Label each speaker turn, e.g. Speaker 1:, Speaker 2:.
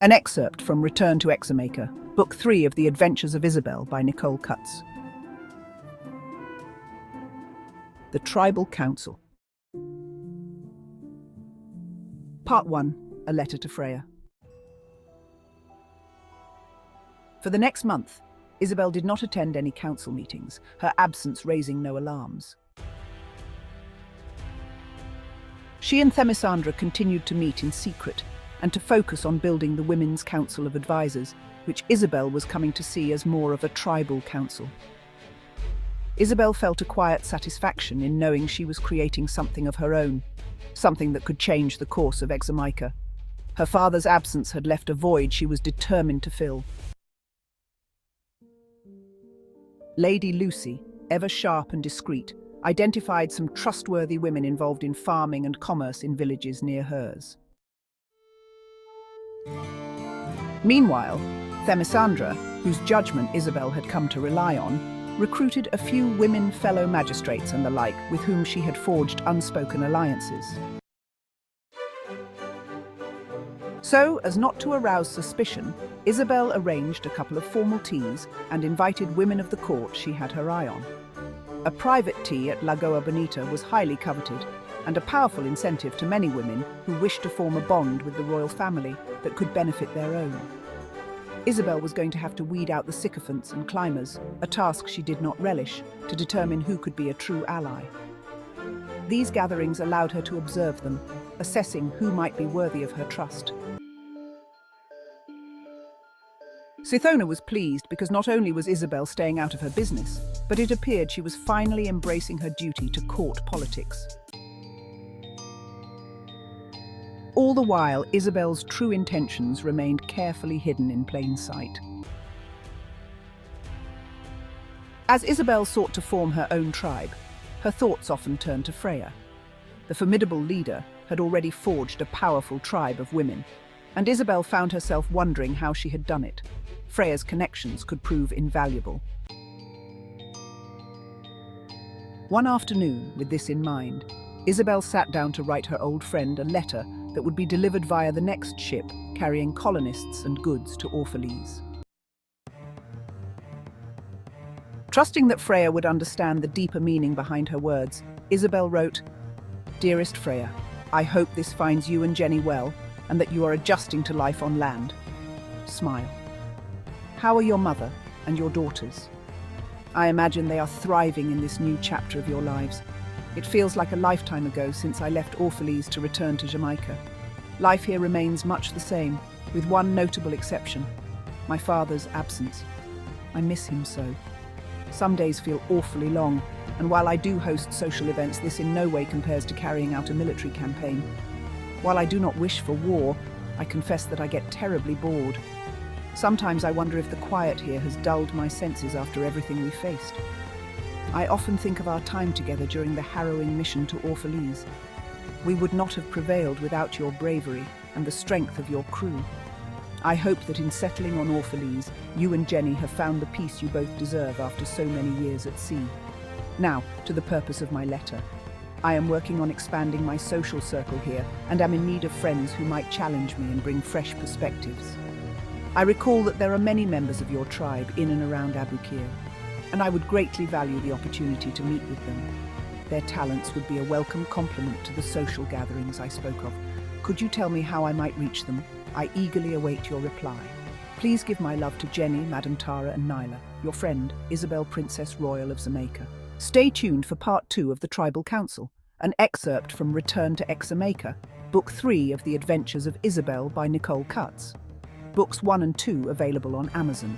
Speaker 1: An excerpt from Return to Examaker, Book 3 of The Adventures of Isabelle by Nicole Cutts. The Tribal Council. Part 1. A Letter to Freya. For the next month, Isabelle did not attend any council meetings, her absence raising no alarms. She and Themisandra continued to meet in secret and to focus on building the Women's Council of Advisors, which Isabelle was coming to see as more of a tribal council. Isabelle felt a quiet satisfaction in knowing she was creating something of her own, something that could change the course of Examaker. Her father's absence had left a void she was determined to fill. Lady Lucy, ever sharp and discreet, identified some trustworthy women involved in farming and commerce in villages near hers. Meanwhile, Themisandra, whose judgment Isabelle had come to rely on, recruited a few women fellow magistrates and the like with whom she had forged unspoken alliances. So, as not to arouse suspicion, Isabelle arranged a couple of formal teas and invited women of the court she had her eye on. A private tea at Lagoa Bonita was highly coveted, and a powerful incentive to many women who wished to form a bond with the royal family that could benefit their own. Isabelle was going to have to weed out the sycophants and climbers, a task she did not relish, to determine who could be a true ally. These gatherings allowed her to observe them, assessing who might be worthy of her trust. Sithona was pleased because not only was Isabelle staying out of her business, but it appeared she was finally embracing her duty to court politics. All the while, Isabelle's true intentions remained carefully hidden in plain sight. As Isabelle sought to form her own tribe, her thoughts often turned to Freya. The formidable leader had already forged a powerful tribe of women, and Isabelle found herself wondering how she had done it. Freya's connections could prove invaluable. One afternoon, with this in mind, Isabelle sat down to write her old friend a letter that would be delivered via the next ship carrying colonists and goods to Orphalese. Trusting that Freya would understand the deeper meaning behind her words, Isabelle wrote, "Dearest Freya, I hope this finds you and Jenny well, and that you are adjusting to life on land. Smile. How are your mother and your daughters? I imagine they are thriving in this new chapter of your lives. It feels like a lifetime ago since I left Orphalese to return to Jamaica. Life here remains much the same, with one notable exception: my father's absence. I miss him so. Some days feel awfully long, and while I do host social events, this in no way compares to carrying out a military campaign. While I do not wish for war, I confess that I get terribly bored. Sometimes I wonder if the quiet here has dulled my senses after everything we faced. I often think of our time together during the harrowing mission to Orphalese. We would not have prevailed without your bravery and the strength of your crew. I hope that in settling on Orphalese, you and Jenny have found the peace you both deserve after so many years at sea. Now, to the purpose of my letter. I am working on expanding my social circle here and am in need of friends who might challenge me and bring fresh perspectives. I recall that there are many members of your tribe in and around Abukir, and I would greatly value the opportunity to meet with them. Their talents would be a welcome complement to the social gatherings I spoke of. Could you tell me how I might reach them? I eagerly await your reply. Please give my love to Jenny, Madame Tara and Nyla, your friend, Isabelle, Princess Royal of Jamaica. Stay tuned for Part 2 of the Tribal Council, an excerpt from Return to Examaker, Book 3 of The Adventures of Isabelle by Nicole Cutts. Books 1 and 2 available on Amazon.